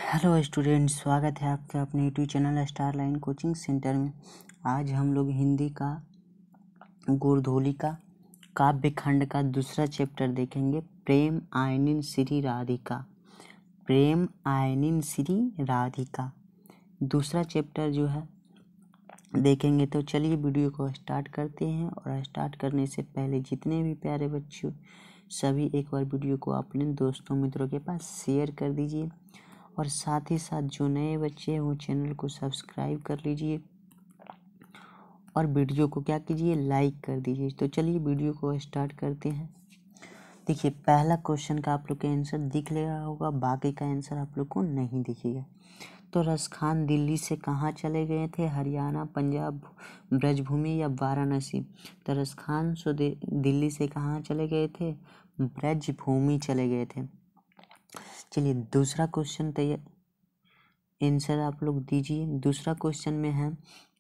Hello students, स्वागत है आपका अपने YouTube channel star line coaching centre में। आज हम लोग हिंदी का गोरधोली का काव्य खंड का दूसरा चैप्टर देखेंगे, प्रेम आयनिन श्री राधिका। प्रेम आयनिन श्री राधिका दूसरा चैप्टर जो है देखेंगे। तो चलिए वीडियो को स्टार्ट करते हैं। और स्टार्ट करने से पहले जितने भी प्यारे बच्चों सभी एक बार वीडियो को अपने दोस्तों मित्रों के पास शेयर कर दीजिए। और साथ ही साथ जो नए बच्चे हैं वो चैनल को सब्सक्राइब कर लीजिए और वीडियो को क्या कीजिए, लाइक कर दीजिए। तो चलिए वीडियो को स्टार्ट करते हैं। देखिए, पहला क्वेश्चन का आप लोग का आंसर दिख रहा होगा, बाकी का आंसर आप लोग को नहीं दिखेगा। तो रसखान दिल्ली से कहाँ चले गए थे? हरियाणा, पंजाब, ब्रजभूमि या वाराणसी? तो रसखान दिल्ली से कहाँ चले गए थे? ब्रजभूमि चले गए थे। चलिए दूसरा क्वेश्चन तैयार आंसर आप लोग दीजिए। दूसरा क्वेश्चन में है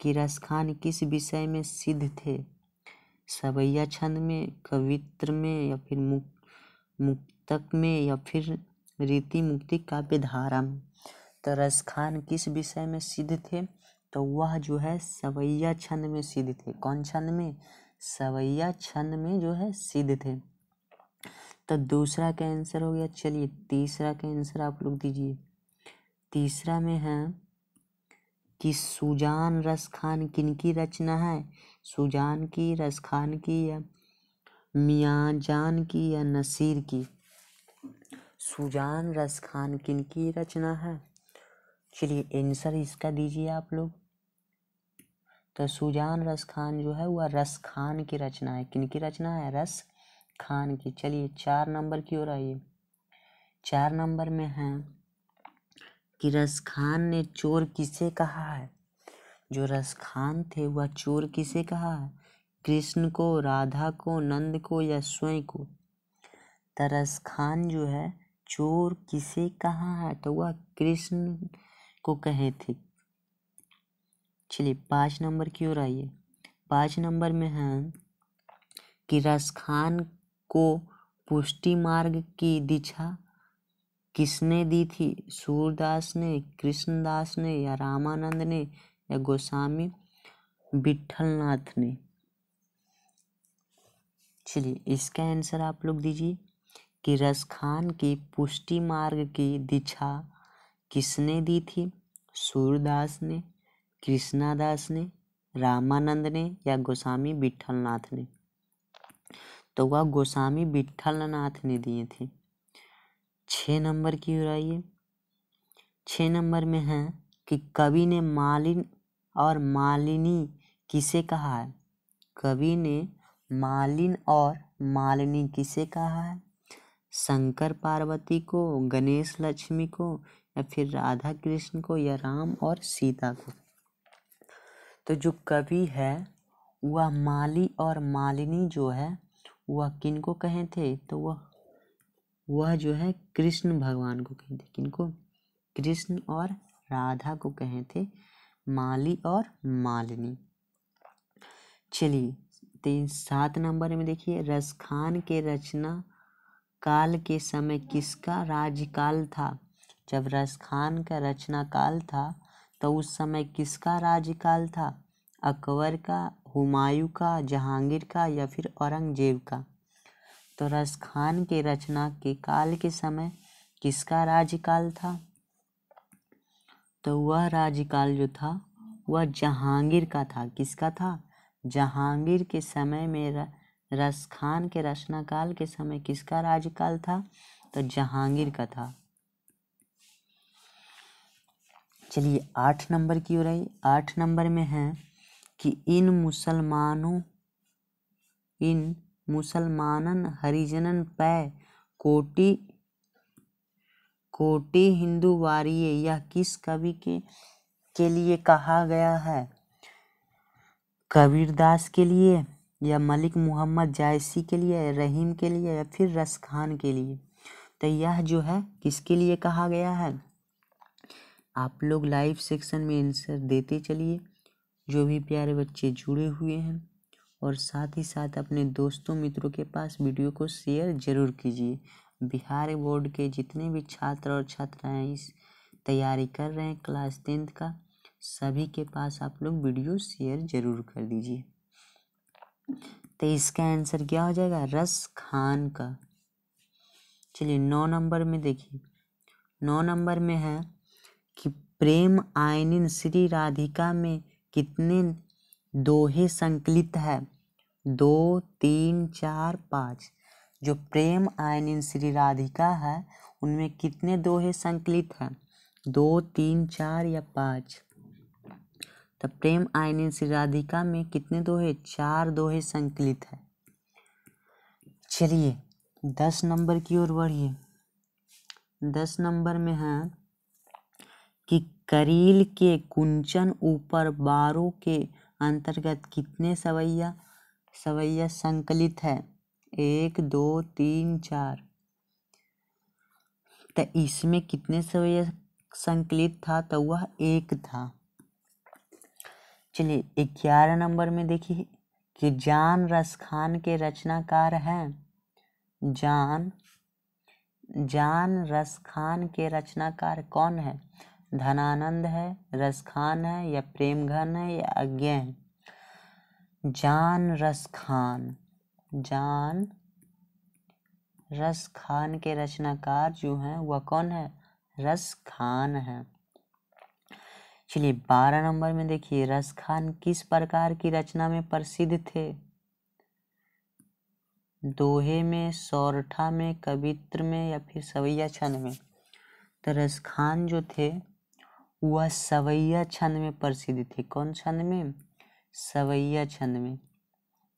कि रसखान किस विषय में सिद्ध थे? सवैया छंद में, कवित्र में या फिर मुक्तक में या फिर रीति मुक्ति काव्य धारा में? तो रसखान किस विषय में सिद्ध थे? तो वह जो है सवैया छंद में सिद्ध थे। कौन छंद में? सवैया छंद में जो है सिद्ध थे। तो दूसरा का आंसर हो गया। चलिए तीसरा का आंसर आप लोग दीजिए। तीसरा में है कि सुजान रसखान किनकी रचना है? सुजान की, रसखान की या मियाँजान की या नसीर की? सुजान रसखान किनकी रचना है? चलिए आंसर इसका दीजिए आप लोग। तो सुजान रसखान जो है वह रसखान की रचना है। किनकी रचना है? रस खान की। चलिए 4 नंबर की ओर आइए। 4 नंबर में है कि रसखान ने चोर किसे कहा है? जो रसखान थे वह चोर किसे कहा है? कृष्ण को, राधा को, नंद को या स्वयं को? तो रसखान जो है चोर किसे कहा है? तो वह कृष्ण को कहे थे। चलिए 5 नंबर की ओर आइए। 5 नंबर में है कि रसखान को पुष्टि मार्ग की दीक्षा किसने दी थी? सूरदास ने, कृष्णदास ने या रामानंद ने या गोस्वामी विठलनाथ ने? चलिए इसका आंसर आप लोग दीजिए कि रसखान की पुष्टि मार्ग की दीक्षा किसने दी थी? सूरदास ने, कृष्णदास ने, रामानंद ने या गोस्वामी विठलनाथ ने? तो वह गोस्वामी विठलनाथ ने दिए थे। 6 नंबर की ओर आइए। 6 नंबर में है कि कवि ने मालिन और मालिनी किसे कहा है? कवि ने मालिन और मालिनी किसे कहा है? शंकर पार्वती को, गणेश लक्ष्मी को या फिर राधा कृष्ण को या राम और सीता को? तो जो कवि है वह माली और मालिनी जो है वह किनको कहे थे? तो वह जो है कृष्ण भगवान को कहे थे। किनको? कृष्ण और राधा को कहे थे, माली और मालिनी। चलिए 7 नंबर में देखिए, रसखान के रचना काल के समय किसका राज्यकाल था? जब रसखान का रचना काल था तो उस समय किसका राज्यकाल था? अकबर का, हुमायूं का, जहांगीर का या फिर औरंगजेब का? तो रसखान के रचना के काल के समय किसका राज्यकाल था? तो वह राज्यकाल जो था वह जहांगीर का था। किसका था? जहांगीर के समय में रसखान के रचना काल के समय किसका राज्यकाल था? तो जहांगीर का था। चलिए 8 नंबर की ओर आइए। 8 नंबर में है कि इन मुसलमानन हरिजनन पै कोटि हिंदू वारिये, यह किस कवि के लिए कहा गया है? कबीरदास के लिए या मलिक मोहम्मद जायसी के लिए, रहीम के लिए या फिर रसखान के लिए? तो यह जो है किसके लिए कहा गया है? आप लोग लाइव सेक्शन में आंसर देते चलिए, जो भी प्यारे बच्चे जुड़े हुए हैं। और साथ ही साथ अपने दोस्तों मित्रों के पास वीडियो को शेयर जरूर कीजिए। बिहार बोर्ड के जितने भी छात्र और छात्राएं इस तैयारी कर रहे हैं क्लास 10th का, सभी के पास आप लोग वीडियो शेयर जरूर कर दीजिए। तो इसका आंसर क्या हो जाएगा? रस खान का। चलिए 9 नंबर में देखिए, 9 नंबर में है कि प्रेम आयनिन श्री राधिका में कितने दोहे संकलित है? 2, 3, 4, 5। जो प्रेम आयनिन श्री राधिका है उनमें कितने दोहे संकलित हैं? 2, 3, 4 या 5? तो प्रेम आयनिन श्री राधिका में कितने दोहे? 4 दोहे संकलित है। चलिए 10 नंबर की ओर बढ़िए। 10 नंबर में है कि करील के कुंचन ऊपर बारों के अंतर्गत कितने सवैया संकलित है? 1, 2, 3, 4। तो इसमें कितने सवैया संकलित था? तो वह 1 था। चलिए 11 नंबर में देखिए कि जान रसखान के रचनाकार हैं। जान रसखान के रचनाकार कौन है? धनानंद है, रसखान है, या प्रेमघन है, या अज्ञे है? जान रसखान के रचनाकार जो हैं वह कौन है? रसखान है। चलिए 12 नंबर में देखिए, रसखान किस प्रकार की रचना में प्रसिद्ध थे? दोहे में, सौरठा में, कवित्र में, या फिर सवैया छंद में? तो रसखान जो थे वह सवैया छंद में प्रसिद्ध थे। कौन छंद में? सवैया छंद में।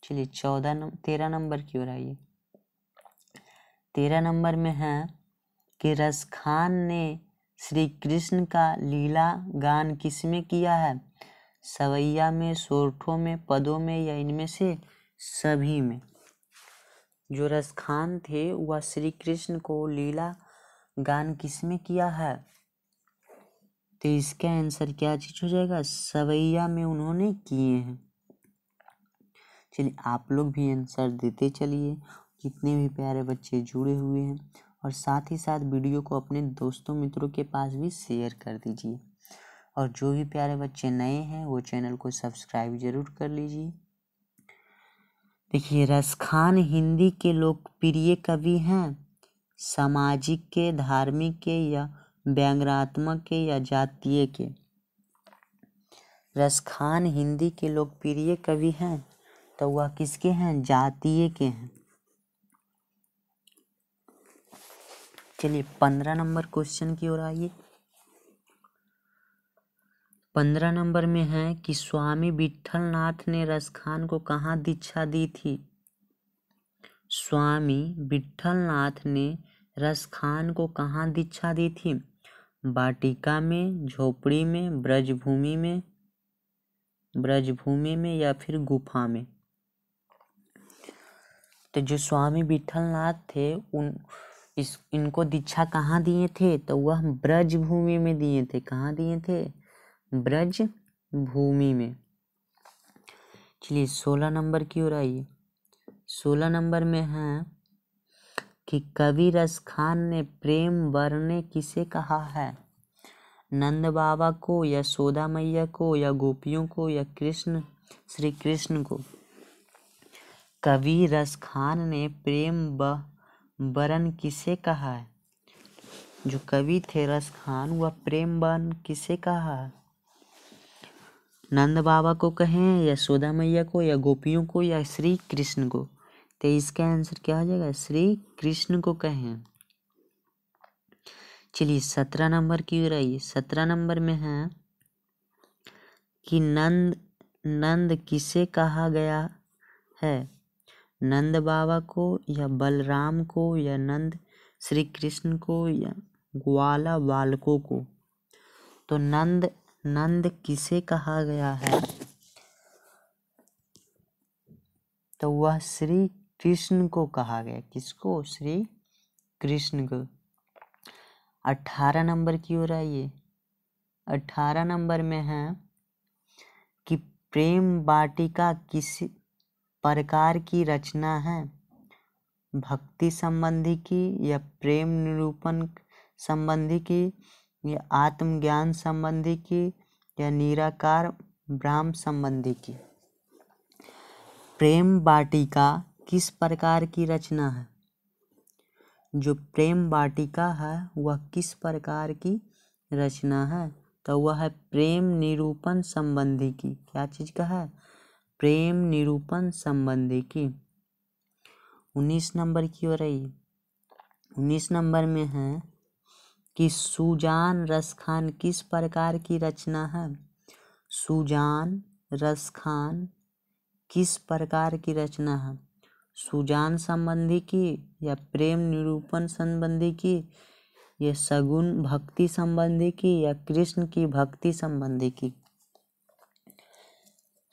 चलिए 13 नंबर की ओर आइए। 13 नंबर में है कि रसखान ने श्री कृष्ण का लीला गान किसमें किया है? सवैया में, सोरठों में, पदों में, या इनमें से सभी में? जो रसखान थे वह श्री कृष्ण को लीला गान किसमें किया है? तो इसका आंसर क्या चीज हो जाएगा? सवैया में उन्होंने किए हैं। चलिए आप लोग भी आंसर देते चलिए, जितने भी प्यारे बच्चे जुड़े हुए हैं, और साथ ही साथ वीडियो को अपने दोस्तों मित्रों के पास भी शेयर कर दीजिए। और जो भी प्यारे बच्चे नए हैं वो चैनल को सब्सक्राइब जरूर कर लीजिए। देखिए रसखान हिंदी के लोकप्रिय कवि हैं। सामाजिक के, धार्मिक के, या व्यंग्यात्मक के, या जातीय के? रसखान हिंदी के लोकप्रिय कवि हैं तो वह किसके हैं? जातीय के हैं। चलिए 15 नंबर क्वेश्चन की ओर आइए। 15 नंबर में है कि स्वामी विट्ठलनाथ ने रसखान को कहाँ दीक्षा दी थी? स्वामी विट्ठलनाथ ने रसखान को कहाँ दीक्षा दी थी? वाटिका में, झोपड़ी में, ब्रजभूमि में, या फिर गुफा में? तो जो स्वामी विट्ठलनाथ थे इनको दीक्षा कहाँ दिए थे? तो वह ब्रजभूमि में दिए थे। कहाँ दिए थे? ब्रजभूमि में। चलिए 16 नंबर की ओर आइए। 16 नंबर में है कि कवि रसखान ने प्रेम वरने किसे कहा है? नंद बाबा को, यशोदा मैया को, या गोपियों को, या श्री कृष्ण को? कवि रसखान ने प्रेम वरन किसे कहा है? जो कवि थे रसखान वह प्रेम वरन किसे कहा है? नंद बाबा को कहें, यशोदा मैया को, या गोपियों को, या श्री कृष्ण को? तो इसका आंसर क्या हो जाएगा? श्री कृष्ण को कहें। चलिए 17 नंबर की ओर आइए। 17 नंबर में है कि नंद किसे कहा गया है? नंद बाबा को, या बलराम को, या नंद श्री कृष्ण को, या ग्वाला बालकों को? तो नंद किसे कहा गया है? तो वह श्री कृष्ण को कहा गया। किसको? श्री कृष्ण को। 18 नंबर की ओर आइए। 18 नंबर में है कि प्रेम वाटिका किस प्रकार की रचना है? भक्ति संबंधी की, या प्रेम निरूपण संबंधी की, या आत्मज्ञान संबंधी की या निराकार ब्रह्म संबंधी की। प्रेम वाटिका किस प्रकार की रचना है? जो प्रेम वाटिका है वह किस प्रकार की रचना है? तो वह है प्रेम निरूपण संबंधी की। क्या चीज का है? प्रेम निरूपण संबंधी की। 19 नंबर की हो रही। 19 नंबर में है कि सुजान रसखान किस प्रकार की रचना है? सुजान रसखान किस प्रकार की रचना है? सुजान संबंधी की या प्रेम निरूपण संबंधी की या सगुण भक्ति संबंधी की या कृष्ण की भक्ति संबंधी की।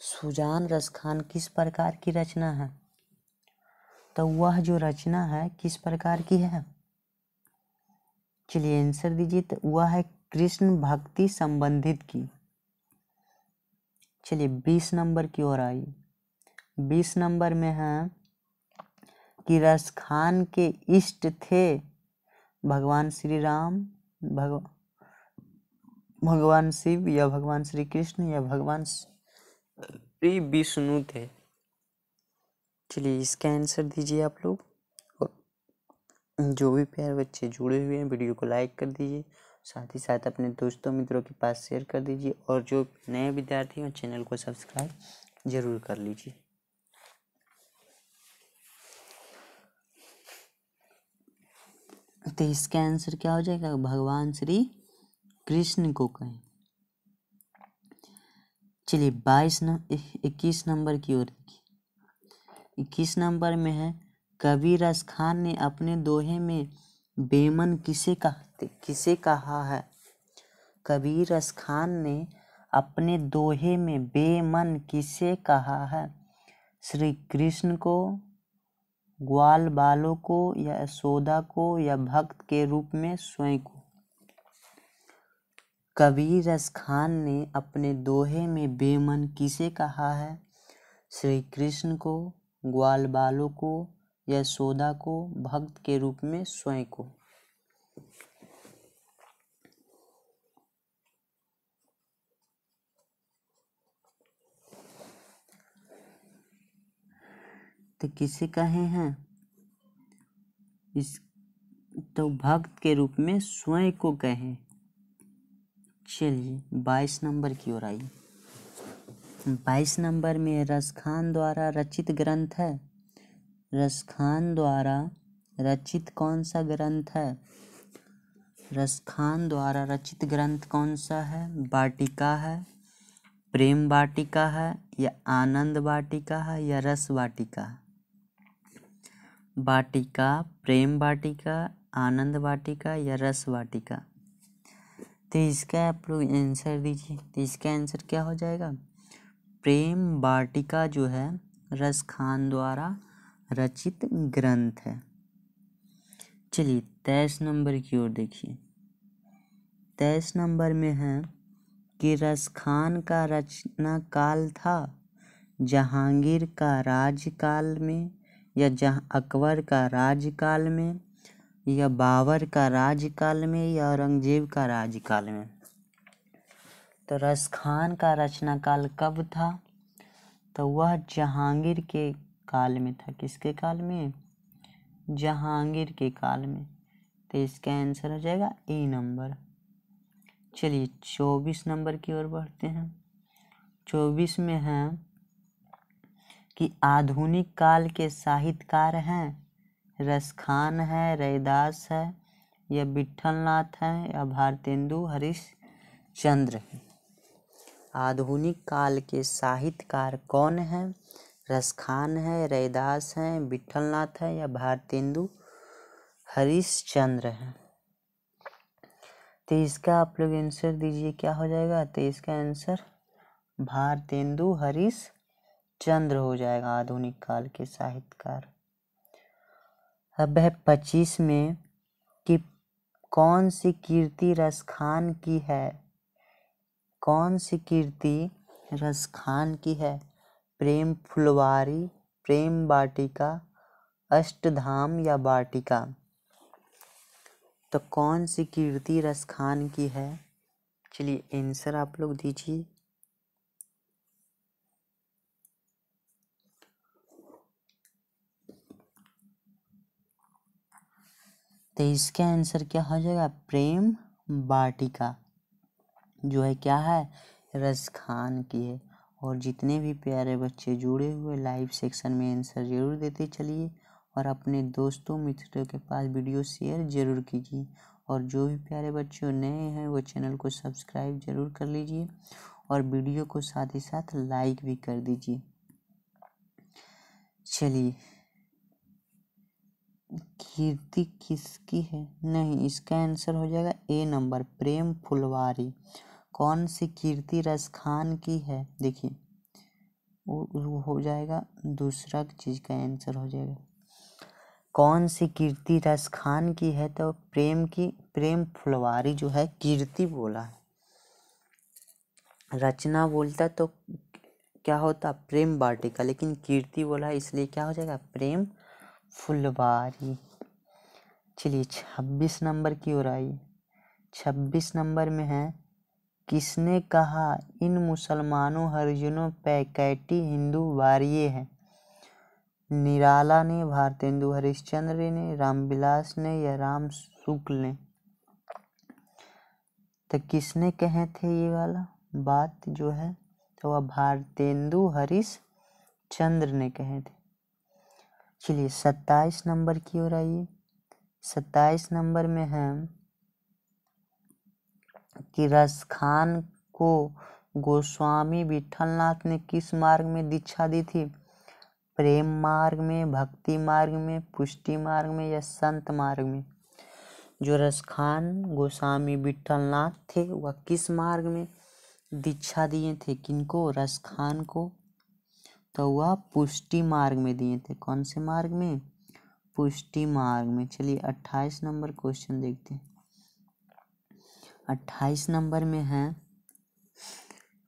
सुजान रसखान किस प्रकार की रचना है? तो वह जो रचना है किस प्रकार की है? चलिए आंसर दीजिए। तो वह है कृष्ण भक्ति संबंधित की। चलिए 20 नंबर की ओर आइए। 20 नंबर में है कि रसखान के इष्ट थे भगवान श्री राम, भगवान शिव या भगवान श्री कृष्ण या भगवान श्री विष्णु थे। चलिए इसका आंसर दीजिए आप लोग। जो भी प्यारे बच्चे जुड़े हुए हैं वीडियो को लाइक कर दीजिए, साथ ही साथ अपने दोस्तों मित्रों के पास शेयर कर दीजिए और जो नए विद्यार्थी हैं चैनल को सब्सक्राइब जरूर कर लीजिए। तो इसका आंसर क्या हो जाएगा? भगवान श्री कृष्ण को कहें। चलिए 21 नंबर की ओर देखिए। 21 नंबर में है कवि रसखान ने अपने दोहे में बेमन किसे कहा है? कवि रसखान ने अपने दोहे में बेमन किसे कहा है? श्री कृष्ण को, ग्वाल बालों को या यशोदा को या भक्त के रूप में स्वयं को। कवि रसखान ने अपने दोहे में बेमन किसे कहा है? श्री कृष्ण को, ग्वाल बालों को, यशोदा को, भक्त के रूप में स्वयं को। तो किसे कहे हैं? तो भक्त के रूप में स्वयं को कहें। चलिए 22 नंबर की ओर आइए। 22 नंबर में रसखान द्वारा रचित ग्रंथ है। रसखान द्वारा रचित कौन सा ग्रंथ है? रसखान द्वारा रचित ग्रंथ कौन सा है? वाटिका है, प्रेम वाटिका है या आनंद वाटिका है या रस वाटिका है? वाटिका, प्रेम वाटिका, आनंद वाटिका या रस वाटिका। तो इसका आप लोग आंसर दीजिए। तो इसका आंसर क्या हो जाएगा? प्रेम वाटिका जो है रसखान द्वारा रचित ग्रंथ है। चलिए 23 नंबर की ओर देखिए। 23 नंबर में है कि रसखान का रचना काल था जहांगीर का राज्यकाल में या अकबर का राज्यकाल में या बाबर का राज्यकाल में या औरंगजेब का राज्यकाल में। तो रसखान का रचना काल कब था? तो वह जहांगीर के काल में था। किसके काल में? जहांगीर के काल में। तो इसका आंसर हो जाएगा ए नंबर। चलिए 24 नंबर की ओर बढ़ते हैं। 24 में है कि आधुनिक काल के साहित्यकार हैं रसखान है, रैदास है या विठलनाथ है या भारतेंदु हरिश्चंद्र है। आधुनिक काल के साहित्यकार कौन है? रसखान है, रैदास है, विठलनाथ है या भारतेंदु हरिश्चंद्र है। तो इसका आप लोग आंसर दीजिए क्या हो जाएगा? तो इसका आंसर भारतेंदु हरिश्चंद्र हो जाएगा आधुनिक काल के साहित्यकार। अब है 25 में कि कौन सी कीर्ति रसखान की है? कौन सी कीर्ति रसखान की है? प्रेम फुलवारी, प्रेम वाटिका, अष्टधाम या वाटिका। तो कौन सी कीर्ति रसखान की है? चलिए आंसर आप लोग दीजिए। तो इसका आंसर क्या हो जाएगा? प्रेम वाटिका जो है क्या है? रसखान की है। और जितने भी प्यारे बच्चे जुड़े हुए लाइव सेक्शन में आंसर जरूर देते चलिए और अपने दोस्तों मित्रों के पास वीडियो शेयर जरूर कीजिए। और जो भी प्यारे बच्चे नए हैं वो चैनल को सब्सक्राइब जरूर कर लीजिए और वीडियो को साथ ही साथ लाइक भी कर दीजिए। चलिए कीर्ति किसकी है? नहीं, इसका आंसर हो जाएगा ए नंबर, प्रेम फुलवारी। कौन सी कीर्ति रसखान की है? देखिए वो हो जाएगा दूसरा चीज का आंसर हो जाएगा। कौन सी कीर्ति रसखान की है? तो प्रेम फुलवारी जो है कीर्ति बोला है। रचना बोलता तो क्या होता? प्रेम वाटिका, लेकिन कीर्ति बोला इसलिए क्या हो जाएगा? प्रेम फुलवारी। चलिए 26 नंबर की ओर आइए। 26 नंबर में है, किसने कहा इन मुसलमानों हरिजनों पैकैटी हिंदू वारिये हैं? निराला ने, भारतेंदु हरिश्चंद्र ने, रामविलास ने या राम शुक्ल ने? तो किसने कहे थे ये वाला बात जो है? तो वह भारतेंदु हरिश्चंद्र ने कहे थे। चलिए 27 नंबर की ओर आइए। 27 नंबर में है कि रसखान को गोस्वामी विठलनाथ ने किस मार्ग में दीक्षा दी थी? प्रेम मार्ग में, भक्ति मार्ग में, पुष्टि मार्ग में या संत मार्ग में? जो रसखान गोस्वामी विठलनाथ थे वह किस मार्ग में दीक्षा दिए थे? किनको? रसखान को। तो वह पुष्टि मार्ग में दिए थे। कौन से मार्ग में? पुष्टि मार्ग में। चलिए 28 नंबर क्वेश्चन देखते हैं। 28 नंबर में है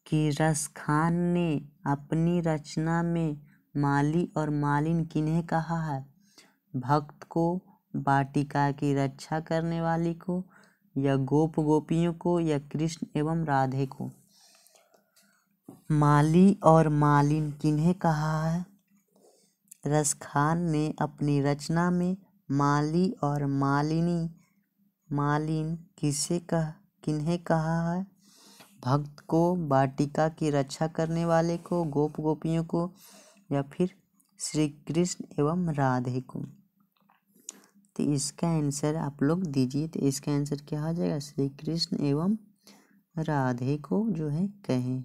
कि रसखान ने अपनी रचना में माली और मालिन किन्हें कहा है? भक्त को, वाटिका की रक्षा करने वाली को, या गोप गोपियों को, या कृष्ण एवं राधे को? माली और मालिन किन्हें कहा है? रसखान ने अपनी रचना में माली और मालिन किन्हें कहा है? भक्त को, वाटिका की रक्षा करने वाले को, गोप गोपियों को, या फिर श्री कृष्ण एवं राधे को? तो इसका आंसर आप लोग दीजिए। तो इसका आंसर क्या हो जाएगा? श्री कृष्ण एवं राधे को जो है कहें।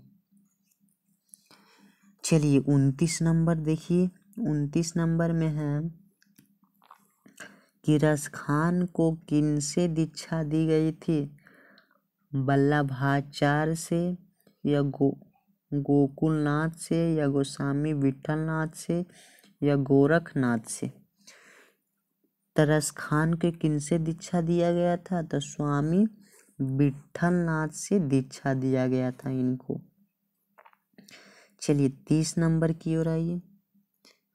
चलिए 29 नंबर देखिए। 29 नंबर में है कि रसखान को किनसे दीक्षा दी गई थी? वल्लभाचार्य से, या गोकुलनाथ से, या गोस्वामी विठलनाथ से, या गोरखनाथ से? रसखान के किनसे दीक्षा दिया गया था? तो स्वामी विठलनाथ से दीक्षा दिया गया था इनको। चलिए 30 नंबर की ओर आइए।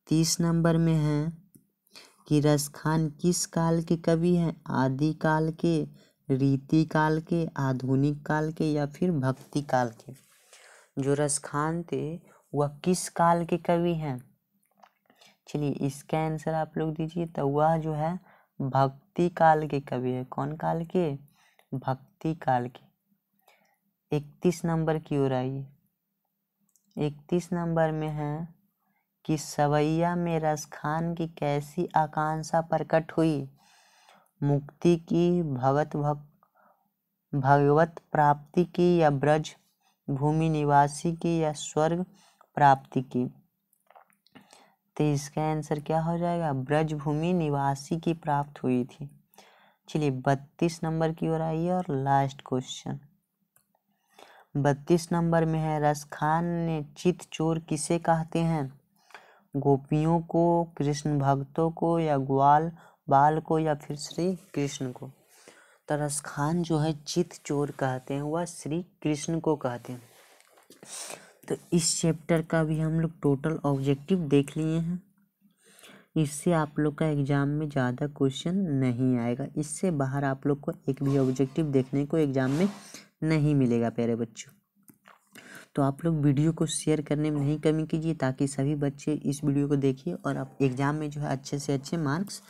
30 नंबर में है कि रसखान किस काल के कवि हैं? आदि काल के, रीति काल के, आधुनिक काल के, या फिर भक्ति काल के? जो रसखान थे वह किस काल के कवि हैं? चलिए इसका आंसर आप लोग दीजिए। तो वह जो है भक्ति काल के कवि है। कौन काल के? भक्ति काल के। 31 नंबर की ओर आइए। 31 नंबर में है कि सवैया में रसखान की कैसी आकांक्षा प्रकट हुई? मुक्ति की, भगवत प्राप्ति की, या ब्रज भूमि निवासी की, या स्वर्ग प्राप्ति की? तो इसका आंसर क्या हो जाएगा? ब्रज भूमि निवासी की प्राप्त हुई थी। चलिए 32 नंबर की ओर आइए और लास्ट क्वेश्चन। 32 नंबर में है, रसखान ने चित चोर किसे कहते हैं? गोपियों को, कृष्ण भक्तों को, या ग्वाल बाल को, या फिर श्री कृष्ण को? तो रसखान जो है चित चोर कहते हैं, वह श्री कृष्ण को कहते हैं। तो इस चैप्टर का भी हम लोग टोटल ऑब्जेक्टिव देख लिए हैं। इससे आप लोग का एग्ज़ाम में ज़्यादा क्वेश्चन नहीं आएगा। इससे बाहर आप लोग को एक भी ऑब्जेक्टिव देखने को एग्ज़ाम में नहीं मिलेगा प्यारे बच्चों। तो आप लोग वीडियो को शेयर करने में नहीं कमी कीजिए, ताकि सभी बच्चे इस वीडियो को देखिए और आप एग्ज़ाम में जो है अच्छे से अच्छे मार्क्स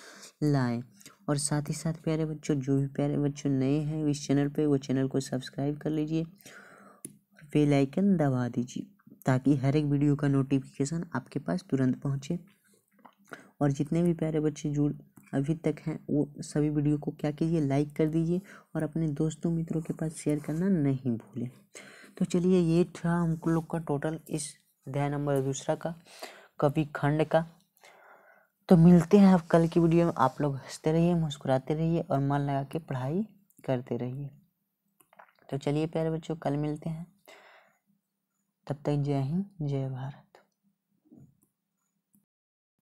लाएं। और साथ ही साथ प्यारे बच्चों, जो भी प्यारे बच्चों नए हैं इस चैनल पे, वो चैनल को सब्सक्राइब कर लीजिए, बेल आइकन दबा दीजिए, ताकि हर एक वीडियो का नोटिफिकेशन आपके पास तुरंत पहुँचे। और जितने भी प्यारे बच्चे जुड़ अभी तक हैं वो सभी वीडियो को क्या कीजिए, लाइक कर दीजिए और अपने दोस्तों मित्रों के पास शेयर करना नहीं भूलें। तो चलिए, ये था हम लोग का टोटल इस अध्याय नंबर 2 का कवि खंड का। तो मिलते हैं अब कल की वीडियो में। आप लोग हंसते रहिए, मुस्कुराते रहिए और मन लगा के पढ़ाई करते रहिए। तो चलिए प्यारे बच्चों, कल मिलते हैं। तब तक जय हिंद, जय भारत।